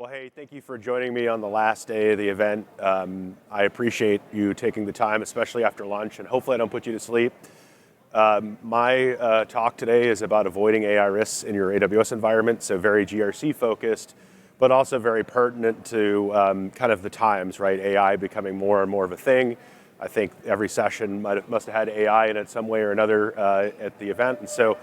Well, hey, thank you for joining me on the last day of the event. I appreciate you taking the time, especially after lunch, and hopefully I don't put you to sleep. My talk today is about avoiding AI risks in your AWS environment, so very GRC focused, but also very pertinent to kind of the times, right? AI becoming more and more of a thing. I think every session must have had AI in it some way or another at the event, and so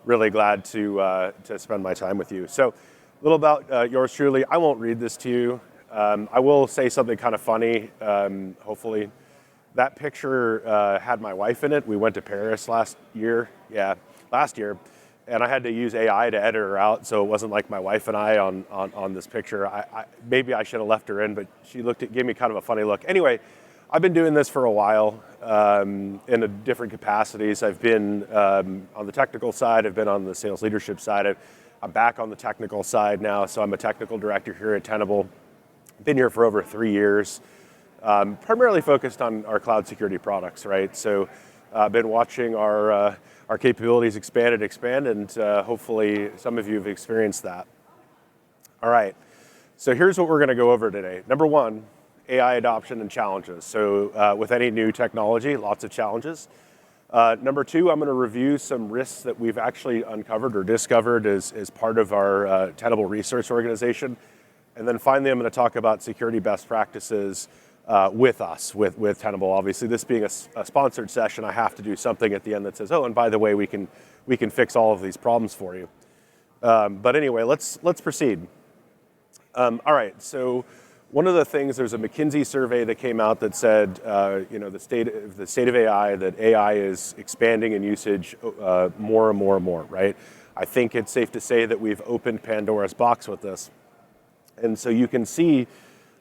really glad to spend my time with you. So a little about yours truly. I won't read this to you. I will say something kind of funny, hopefully. That picture had my wife in it. We went to Paris last year, and I had to use AI to edit her out, so it wasn't like my wife and I on this picture. Maybe I should have left her in, but she gave me kind of a funny look. Anyway, I've been doing this for a while in different capacities. I've been on the technical side, I've been on the sales leadership side. I'm back on the technical side now, so I'm a technical director here at Tenable. Been here for over 3 years, primarily focused on our cloud security products, right? So I've been watching our capabilities expand, and hopefully some of you have experienced that. All right, so here's what we're gonna go over today. Number one, AI adoption and challenges. So with any new technology, lots of challenges. Number two, I'm going to review some risks that we've actually uncovered or discovered as part of our Tenable research organization. And then finally, I'm going to talk about security best practices with Tenable. Obviously, this being a sponsored session, I have to do something at the end that says, oh, and by the way, we can fix all of these problems for you. But anyway, let's proceed. All right, so one of the things, there's a McKinsey survey that came out that said, the state of AI, that AI is expanding in usage more and more and more, right? I think it's safe to say that we've opened Pandora's box with this. And so you can see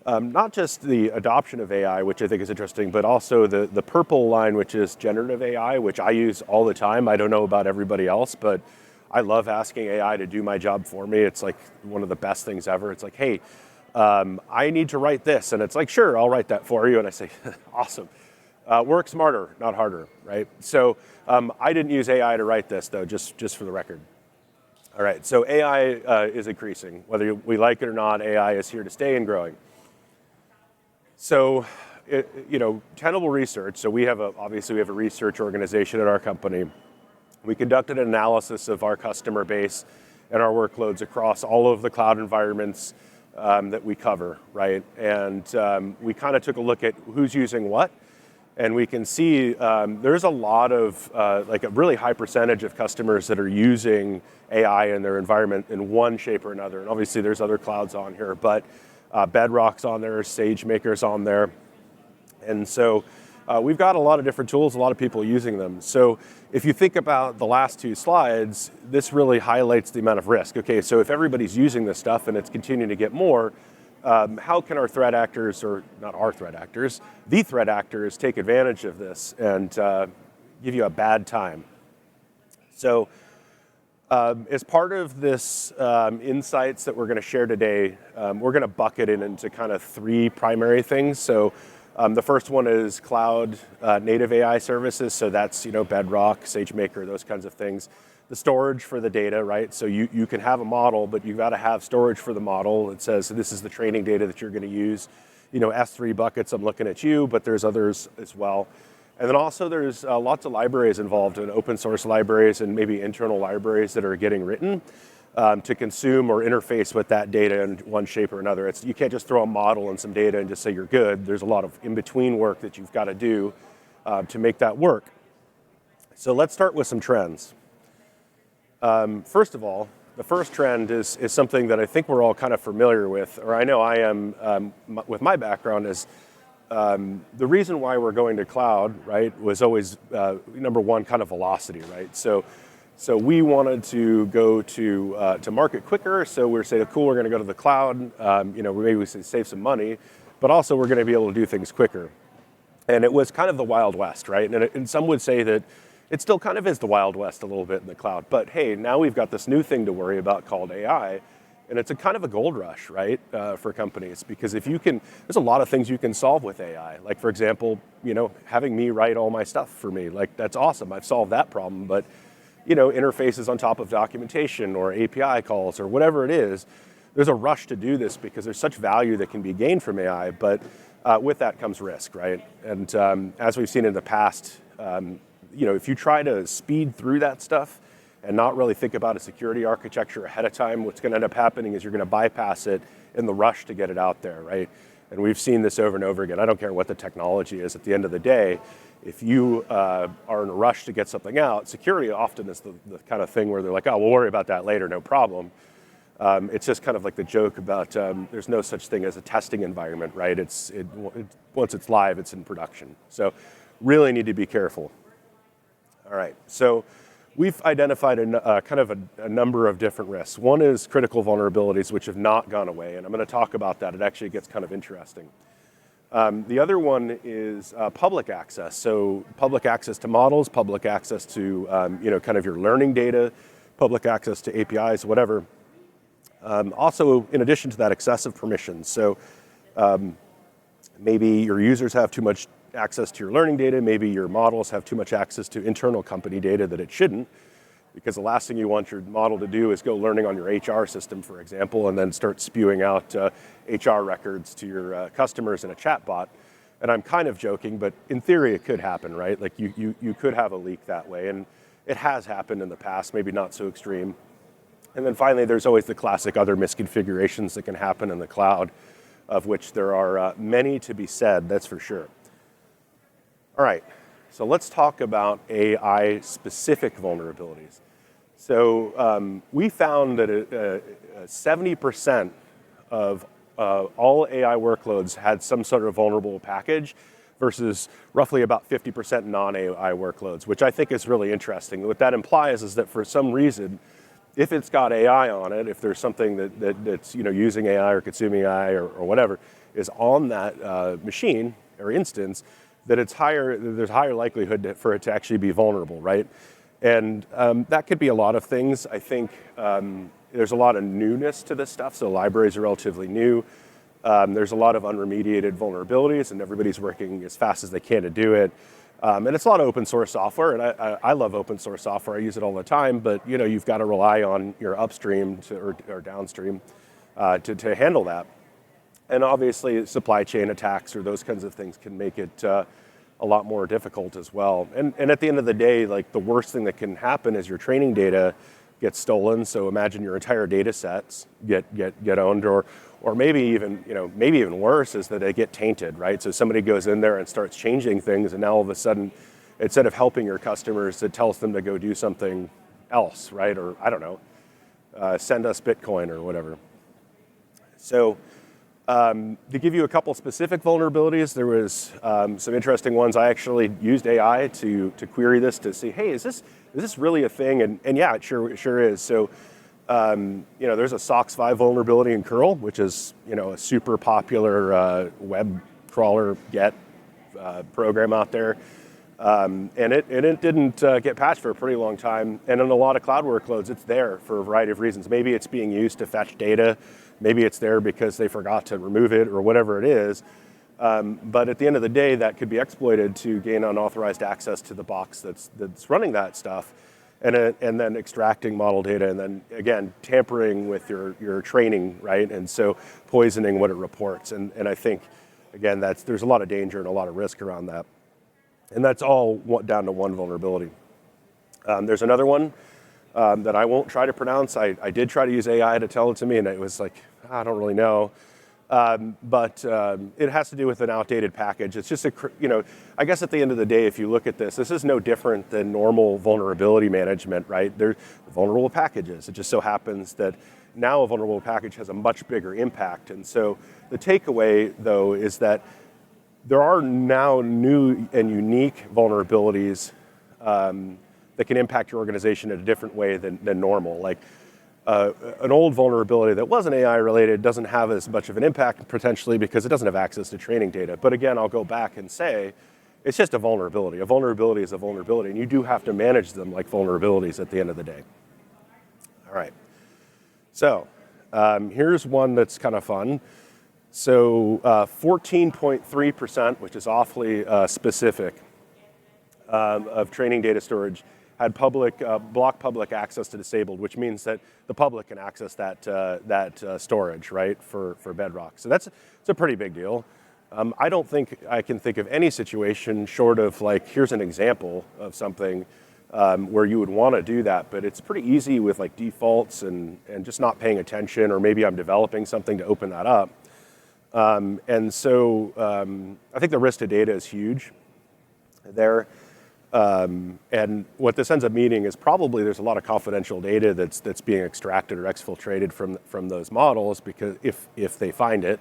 not just the adoption of AI, which I think is interesting, but also the purple line, which is generative AI, which I use all the time. I don't know about everybody else, but I love asking AI to do my job for me. It's like one of the best things ever. It's like, hey, I need to write this, and it's like, sure, I'll write that for you, and I say, awesome. Work smarter, not harder, right? So I didn't use AI to write this, though, just for the record. All right, so AI is increasing. Whether we like it or not, AI is here to stay and growing. So, Tenable Research, so obviously we have a research organization at our company. We conducted an analysis of our customer base and our workloads across all of the cloud environments that we cover, right? And we kind of took a look at who's using what, and we can see there's a lot of, like a really high percentage of customers that are using AI in their environment in one shape or another. And obviously there's other clouds on here, but Bedrock's on there, SageMaker's on there. And so we've got a lot of different tools, a lot of people using them. So if you think about the last two slides, this really highlights the amount of risk. Okay, so if everybody's using this stuff and it's continuing to get more, how can our threat actors, or not our threat actors, the threat actors take advantage of this and give you a bad time? So as part of this insights that we're gonna share today, we're gonna bucket it into kind of three primary things. So the first one is cloud native AI services. So that's, Bedrock, SageMaker, those kinds of things. The storage for the data, right? So you can have a model, but you've got to have storage for the model. It says this is the training data that you're going to use. S3 buckets, I'm looking at you, but there's others as well. And then also there's lots of libraries involved, in open source libraries and maybe internal libraries that are getting written to consume or interface with that data in one shape or another. You can't just throw a model and some data and just say you're good. There's a lot of in-between work that you've got to do to make that work. So let's start with some trends. First of all, the first trend is something that I think we're all kind of familiar with, or I know I am with my background, is the reason why we're going to cloud, right, was always number one, kind of velocity, right? So we wanted to go to market quicker. So we're saying, cool, we're going to go to the cloud. Maybe we save some money, but also we're going to be able to do things quicker. And it was kind of the Wild West, right? And some would say that it still kind of is the Wild West a little bit in the cloud. But hey, now we've got this new thing to worry about called AI. And it's a kind of a gold rush, right, for companies, because there's a lot of things you can solve with AI. Like, for example, having me write all my stuff for me, like, that's awesome. I've solved that problem. But interfaces on top of documentation or API calls or whatever it is, there's a rush to do this because there's such value that can be gained from AI, but with that comes risk, right? And as we've seen in the past, if you try to speed through that stuff and not really think about a security architecture ahead of time, what's going to end up happening is you're going to bypass it in the rush to get it out there, right? And we've seen this over and over again. I don't care what the technology is. At the end of the day, if you are in a rush to get something out, security often is the kind of thing where they're like, oh, we'll worry about that later, no problem. It's just kind of like the joke about there's no such thing as a testing environment, right? Once it's live, it's in production. So really need to be careful. All right, so we've identified a number of different risks. One is critical vulnerabilities, which have not gone away, and I'm going to talk about that. It actually gets kind of interesting. The other one is public access. So public access to models, public access to kind of your learning data, public access to APIs, whatever. Also, in addition to that, excessive permissions. So maybe your users have too much access to your learning data. Maybe your models have too much access to internal company data that it shouldn't, because the last thing you want your model to do is go learning on your HR system, for example, and then start spewing out HR records to your customers in a chatbot. And I'm kind of joking, but in theory, it could happen, right? Like you could have a leak that way, and it has happened in the past, maybe not so extreme. And then finally, there's always the classic other misconfigurations that can happen in the cloud, of which there are many to be said, that's for sure. All right, so let's talk about AI-specific vulnerabilities. So we found that 70% of all AI workloads had some sort of vulnerable package versus roughly about 50% non-AI workloads, which I think is really interesting. What that implies is that for some reason, if it's got AI on it, if there's something that's using AI or consuming AI or whatever is on that machine or instance, that there's higher likelihood for it to actually be vulnerable, right? And that could be a lot of things. I think there's a lot of newness to this stuff, so libraries are relatively new. There's a lot of unremediated vulnerabilities, and everybody's working as fast as they can to do it. And it's a lot of open source software, and I love open source software. I use it all the time, but you've got to rely on your upstream or downstream to handle that. And obviously, supply chain attacks or those kinds of things can make it a lot more difficult as well. And at the end of the day, like the worst thing that can happen is your training data gets stolen. So imagine your entire data sets get owned, or maybe even worse is that they get tainted, right? So somebody goes in there and starts changing things, and now all of a sudden, instead of helping your customers, it tells them to go do something else, right? Or I don't know, send us Bitcoin or whatever. So to give you a couple specific vulnerabilities, there was some interesting ones. I actually used AI to query this to see, hey, is this really a thing? And yeah, it sure is. So there's a SOX 5 vulnerability in curl, which is a super popular web crawler get program out there. And it didn't get patched for a pretty long time. And in a lot of cloud workloads, it's there for a variety of reasons. Maybe it's being used to fetch data. Maybe it's there because they forgot to remove it or whatever it is. But at the end of the day, that could be exploited to gain unauthorized access to the box that's running that stuff, and then extracting model data, and then again tampering with your training, right? And so poisoning what it reports. And I think again there's a lot of danger and a lot of risk around that. And that's all down to one vulnerability. There's another one that I won't try to pronounce. I did try to use AI to tell it to me, and it was like, I don't really know. But it has to do with an outdated package. It's just I guess at the end of the day, if you look at this is no different than normal vulnerability management, right? They're vulnerable packages. It just so happens that now a vulnerable package has a much bigger impact. And so the takeaway, though, is that there are now new and unique vulnerabilities that can impact your organization in a different way than normal. Like an old vulnerability that wasn't AI related doesn't have as much of an impact potentially because it doesn't have access to training data. But again, I'll go back and say, it's just a vulnerability. A vulnerability is a vulnerability, and you do have to manage them like vulnerabilities at the end of the day. All right. So here's one that's kind of fun. So 14.3%, which is awfully specific, of training data storage had block public access to disabled, which means that the public can access that storage, right, for Bedrock. So it's a pretty big deal. I don't think I can think of any situation short of like, here's an example of something where you would want to do that, but it's pretty easy with like defaults and just not paying attention, or maybe I'm developing something to open that up. And so I think the risk to data is huge there. And what this ends up meaning is probably there's a lot of confidential data that's being extracted or exfiltrated from those models, because if they find it,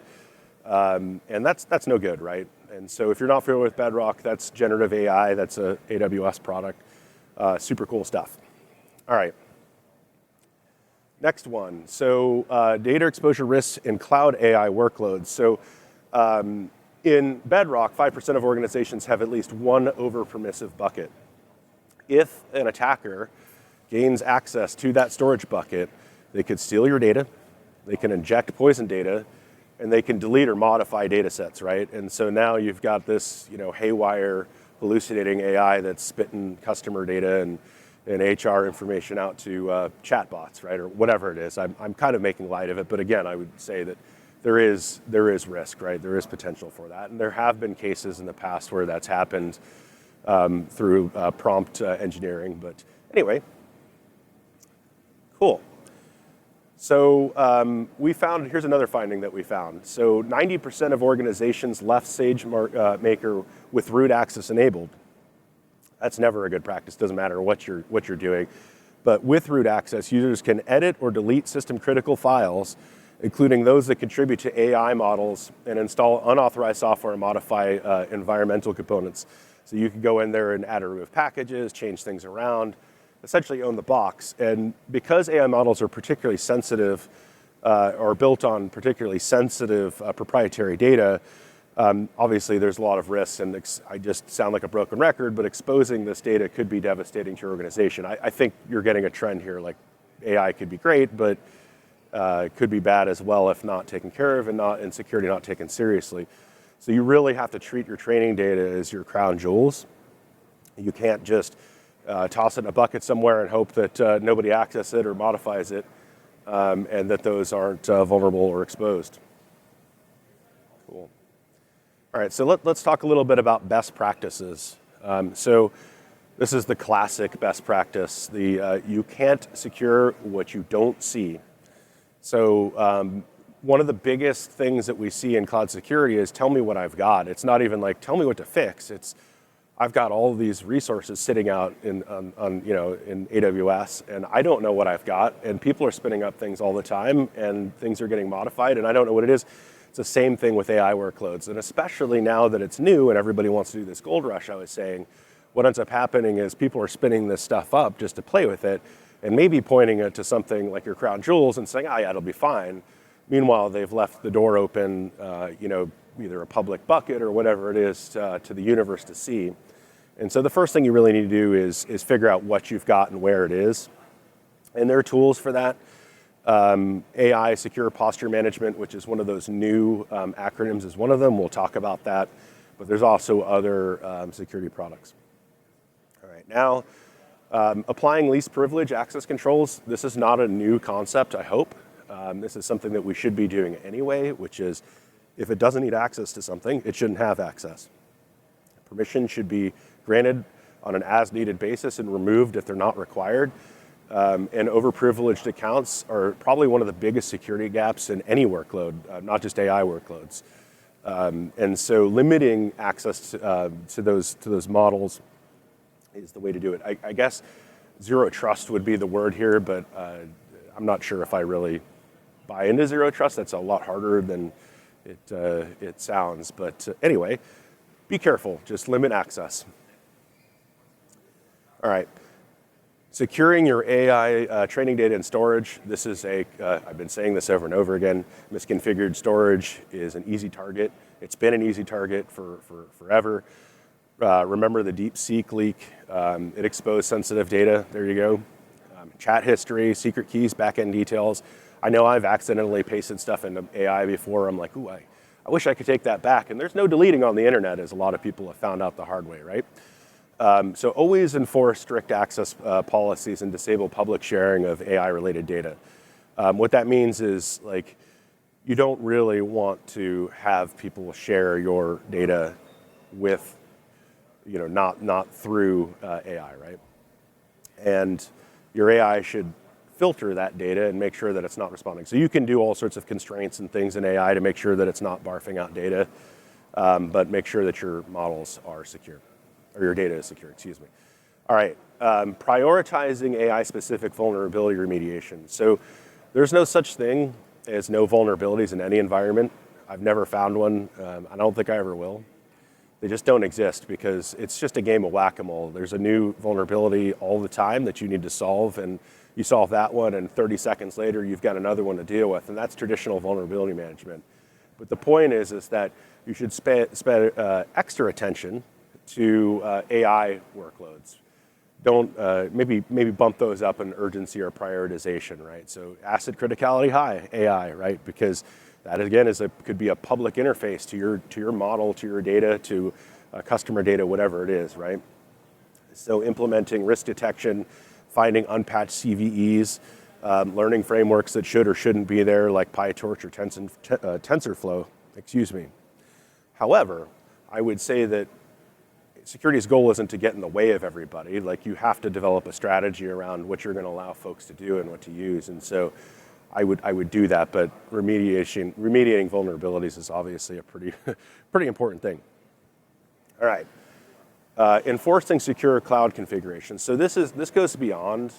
and that's no good, right? And so if you're not familiar with Bedrock, that's generative AI, that's a AWS product, super cool stuff. All right. Next one. So data exposure risks in cloud AI workloads. So in Bedrock, 5% of organizations have at least one over-permissive bucket. If an attacker gains access to that storage bucket, they could steal your data, they can inject poison data, and they can delete or modify data sets, right? And so now you've got this, haywire, hallucinating AI that's spitting customer data and HR information out to chatbots, right, or whatever it is. I'm kind of making light of it, but again, I would say that there is risk, right? There is potential for that, and there have been cases in the past where that's happened through prompt engineering. But anyway, cool. So here's another finding that we found. So 90% of organizations left SageMaker with root access enabled. That's never a good practice, doesn't matter what you're doing. But with root access, users can edit or delete system critical files, including those that contribute to AI models, and install unauthorized software and modify environmental components. So you can go in there and add or remove packages, change things around, essentially own the box. And because AI models are particularly sensitive or built on particularly sensitive proprietary data, obviously there's a lot of risks, and I just sound like a broken record, but exposing this data could be devastating to your organization. I think you're getting a trend here, like AI could be great, but could be bad as well if not taken care of, and security not taken seriously. So you really have to treat your training data as your crown jewels. You can't just toss it in a bucket somewhere and hope that nobody accesses it or modifies it, and that those aren't vulnerable or exposed. Cool. All right, so let's talk a little bit about best practices. So this is the classic best practice. You can't secure what you don't see. So one of the biggest things that we see in cloud security is tell me what I've got. It's not even like tell me what to fix. It's I've got all of these resources sitting out in AWS, and I don't know what I've got, and people are spinning up things all the time, and things are getting modified, and I don't know what it is. It's the same thing with AI workloads, and especially now that it's new and everybody wants to do this gold rush, I was saying, what ends up happening is people are spinning this stuff up just to play with it, and maybe pointing it to something like your crown jewels and saying, yeah, it'll be fine. Meanwhile, they've left the door open, either a public bucket or whatever it is to the universe to see. And so the first thing you really need to do is figure out what you've got and where it is. And there are tools for that. AI Secure Posture Management, which is one of those new acronyms, is one of them. We'll talk about that. But there's also other security products. All right, now, applying least privilege access controls. This is not a new concept, I hope. This is something that we should be doing anyway, which is if it doesn't need access to something, it shouldn't have access. Permission should be granted on an as-needed basis and removed if they're not required. And overprivileged accounts are probably one of the biggest security gaps in any workload, not just AI workloads. And so limiting access to those models is the way to do it. I guess zero trust would be the word here, but I'm not sure if I really buy into zero trust. That's a lot harder than it sounds. But anyway, be careful. Just limit access. All right. Securing your AI training data and storage. This is I've been saying this over and over again. Misconfigured storage is an easy target. It's been an easy target for forever. Remember the DeepSeek leak? It exposed sensitive data. There you go. Chat history, secret keys, backend details. I know I've accidentally pasted stuff into AI before. I'm like, ooh, I wish I could take that back. And there's no deleting on the internet, as a lot of people have found out the hard way, right? So always enforce strict access policies and disable public sharing of AI-related data. What that means is like you don't really want to have people share your data with, not through AI, right? And your AI should filter that data and make sure that it's not responding. So you can do all sorts of constraints and things in AI to make sure that it's not barfing out data, but make sure that your models are secure, or your data is secure, excuse me. All right, prioritizing AI-specific vulnerability remediation. So there's no such thing as no vulnerabilities in any environment. I've never found one. I don't think I ever will. They just don't exist because it's just a game of whack-a-mole. There's a new vulnerability all the time that you need to solve, and you solve that one, and 30 seconds later, you've got another one to deal with, and that's traditional vulnerability management. But the point is that you should spend extra attention to AI workloads. Don't maybe bump those up in urgency or prioritization, right? So asset criticality high AI, right? Because that again could be a public interface to your model, to your data, to customer data, whatever it is, right? So implementing risk detection, finding unpatched CVEs, learning frameworks that should or shouldn't be there, like PyTorch or TensorFlow. Excuse me. However, I would say that security's goal isn't to get in the way of everybody. Like, you have to develop a strategy around what you're going to allow folks to do and what to use. And so I would do that, but remediating vulnerabilities is obviously a pretty important thing. All right, enforcing secure cloud configurations. So this goes beyond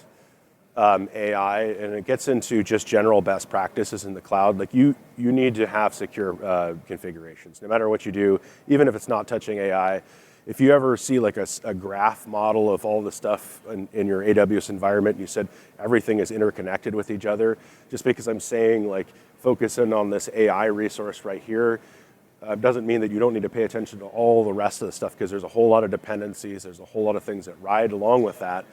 AI, and it gets into just general best practices in the cloud. Like you need to have secure configurations, no matter what you do, even if it's not touching AI. If you ever see like a graph model of all the stuff in your AWS environment, you said everything is interconnected with each other, just because I'm saying like focus in on this AI resource right here, doesn't mean that you don't need to pay attention to all the rest of the stuff, because there's a whole lot of dependencies, there's a whole lot of things that ride along with that,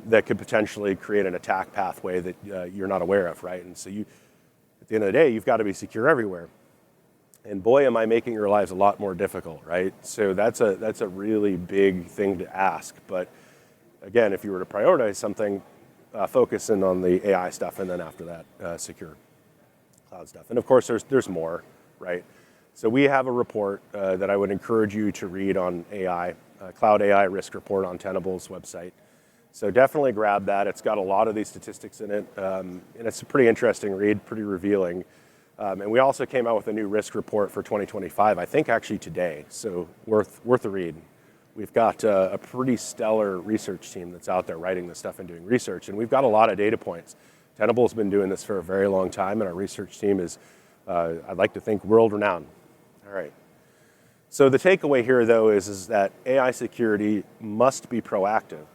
that could potentially create an attack pathway that you're not aware of, right? And so at the end of the day, you've got to be secure everywhere. And boy, am I making your lives a lot more difficult, right? So that's a really big thing to ask. But again, if you were to prioritize something, focus in on the AI stuff, and then after that, secure cloud stuff. And of course, there's more, right? So we have a report that I would encourage you to read on AI, Cloud AI Risk Report on Tenable's website. So definitely grab that. It's got a lot of these statistics in it, and it's a pretty interesting read, pretty revealing. And we also came out with a new risk report for 2025, I think actually today, so worth a read. We've got a pretty stellar research team that's out there writing this stuff and doing research, and we've got a lot of data points. Tenable's been doing this for a very long time, and our research team is, I'd like to think, world-renowned. All right. So the takeaway here, though, is that AI security must be proactive.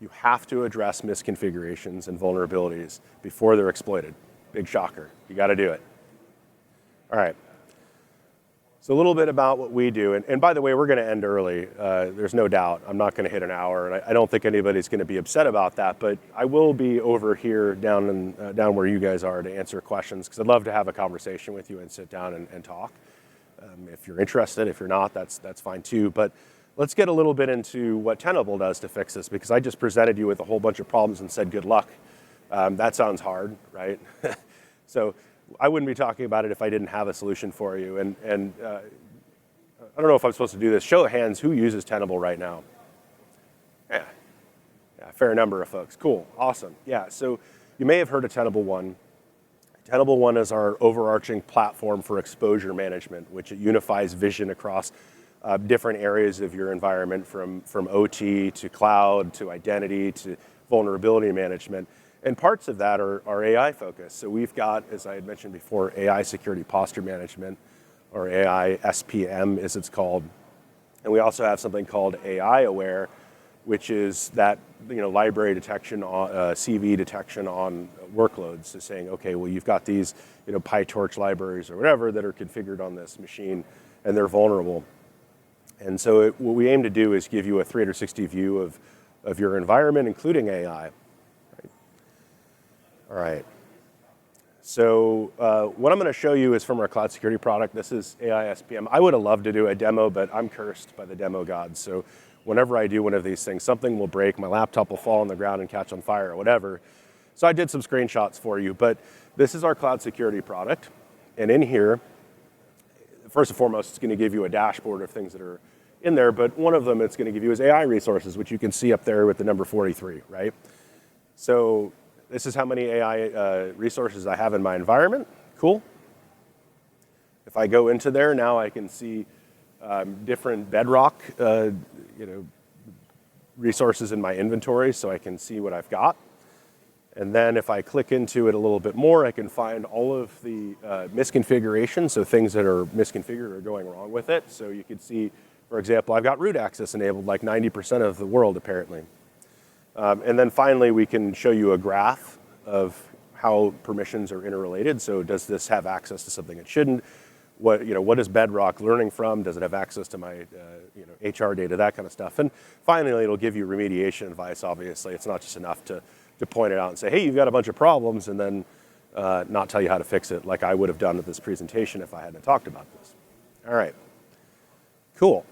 You have to address misconfigurations and vulnerabilities before they're exploited. Big shocker. You got to do it. All right, so a little bit about what we do. And by the way, we're going to end early. There's no doubt. I'm not going to hit an hour, and I don't think anybody's going to be upset about that. But I will be over here down where you guys are to answer questions, because I'd love to have a conversation with you and sit down and talk. If you're interested, if you're not, that's fine too. But let's get a little bit into what Tenable does to fix this, because I just presented you with a whole bunch of problems and said good luck. That sounds hard, right? So I wouldn't be talking about it if I didn't have a solution for you. And I don't know if I'm supposed to do this. Show of hands, who uses Tenable right now? Yeah, fair number of folks. Cool, awesome. Yeah, so you may have heard of Tenable One. Tenable One is our overarching platform for exposure management, which it unifies vision across different areas of your environment, from OT to cloud to identity to vulnerability management. And parts of that are AI focused. So we've got, as I had mentioned before, AI security posture management, or AI SPM as it's called. And we also have something called AI Aware, which is that library detection, CV detection on workloads. So saying, okay, well, you've got these PyTorch libraries or whatever that are configured on this machine, and they're vulnerable. And so what we aim to do is give you a 360 view of your environment, including AI. All right, so what I'm going to show you is from our cloud security product. This is AI SPM. I would have loved to do a demo, but I'm cursed by the demo gods. So whenever I do one of these things, something will break, my laptop will fall on the ground and catch on fire or whatever. So I did some screenshots for you, but this is our cloud security product. And in here, first and foremost, it's going to give you a dashboard of things that are in there, but one of them it's going to give you is AI resources, which you can see up there with the number 43, right? So this is how many AI resources I have in my environment. Cool. If I go into there, now I can see different Bedrock resources in my inventory, so I can see what I've got. And then if I click into it a little bit more, I can find all of the misconfigurations, so things that are misconfigured or going wrong with it. So you can see, for example, I've got root access enabled like 90% of the world apparently. And then finally, we can show you a graph of how permissions are interrelated. So does this have access to something it shouldn't? What is Bedrock learning from? Does it have access to my HR data, that kind of stuff? And finally, it'll give you remediation advice, obviously. It's not just enough to point it out and say, hey, you've got a bunch of problems, and then not tell you how to fix it like I would have done with this presentation if I hadn't talked about this. All right, cool.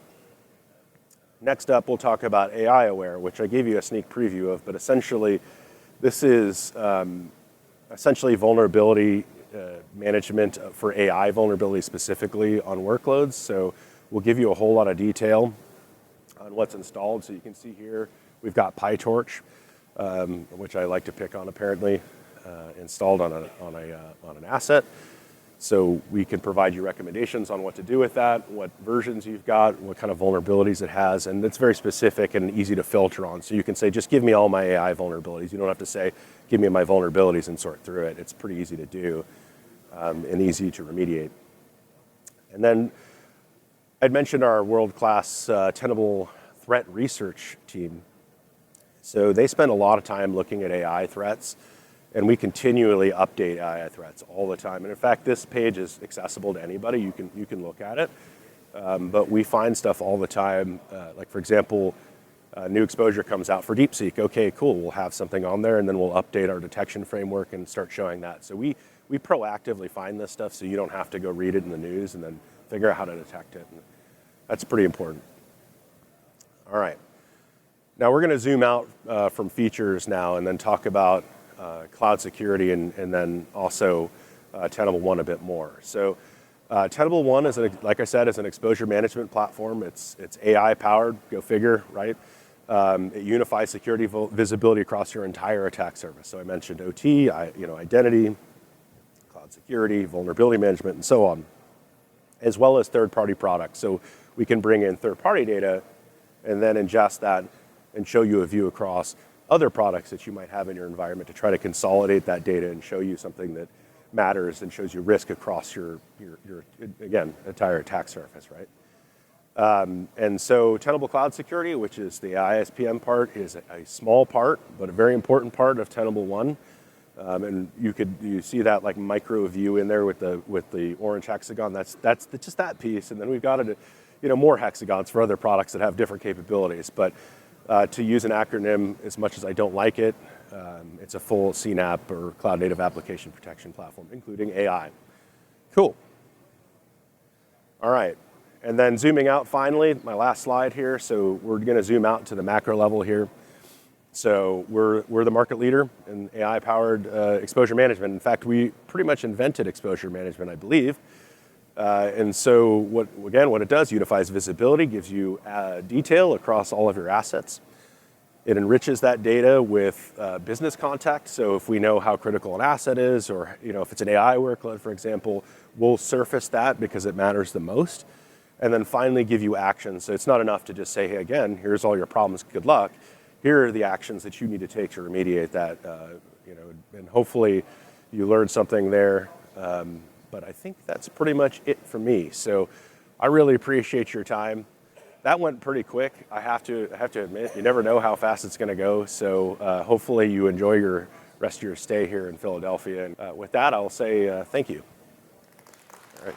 Next up, we'll talk about AI Aware, which I gave you a sneak preview of, but essentially, this is essentially vulnerability management for AI vulnerability specifically on workloads. So we'll give you a whole lot of detail on what's installed. So you can see here, we've got PyTorch, which I like to pick on apparently, installed on an asset. So we can provide you recommendations on what to do with that, what versions you've got, what kind of vulnerabilities it has, and it's very specific and easy to filter on. So you can say, just give me all my AI vulnerabilities. You don't have to say, give me my vulnerabilities and sort through it. It's pretty easy to do and easy to remediate. And then I'd mentioned our world-class Tenable threat research team. So they spend a lot of time looking at AI threats, and we continually update AI threats all the time. And in fact, this page is accessible to anybody. You can look at it. But we find stuff all the time. Like for example, a new exposure comes out for DeepSeek. Okay, cool. We'll have something on there, and then we'll update our detection framework and start showing that. So we proactively find this stuff, so you don't have to go read it in the news and then figure out how to detect it. And that's pretty important. All right. Now we're going to zoom out from features now and then talk about cloud security and then also Tenable One a bit more. So Tenable One is, like I said, is an exposure management platform. It's AI powered, go figure, right? It unifies security visibility across your entire attack surface. So I mentioned OT, identity, cloud security, vulnerability management, and so on, as well as third-party products. So we can bring in third-party data and then ingest that and show you a view across other products that you might have in your environment to try to consolidate that data and show you something that matters and shows you risk across your again, entire attack surface, right? And so Tenable Cloud Security, which is the ISPM part, is a small part, but a very important part of Tenable One. And you see that like micro view in there with the orange hexagon. That's just that piece, and then we've got more hexagons for other products that have different capabilities. But to use an acronym, as much as I don't like it, it's a full CNAPP or Cloud Native Application Protection Platform, including AI. Cool. All right. And then zooming out finally, my last slide here. So we're going to zoom out to the macro level here. So we're the market leader in AI-powered exposure management. In fact, we pretty much invented exposure management, I believe. And so what it does, unifies visibility, gives you detail across all of your assets. It enriches that data with business context. So if we know how critical an asset is, or if it's an AI workload, for example, we'll surface that because it matters the most. And then finally give you actions. So it's not enough to just say, hey, again, here's all your problems, good luck. Here are the actions that you need to take to remediate that, and hopefully you learned something there. But I think that's pretty much it for me. So I really appreciate your time. That went pretty quick. I have to admit, you never know how fast it's going to go. So hopefully you enjoy your rest of your stay here in Philadelphia. And with that, I'll say thank you. All right.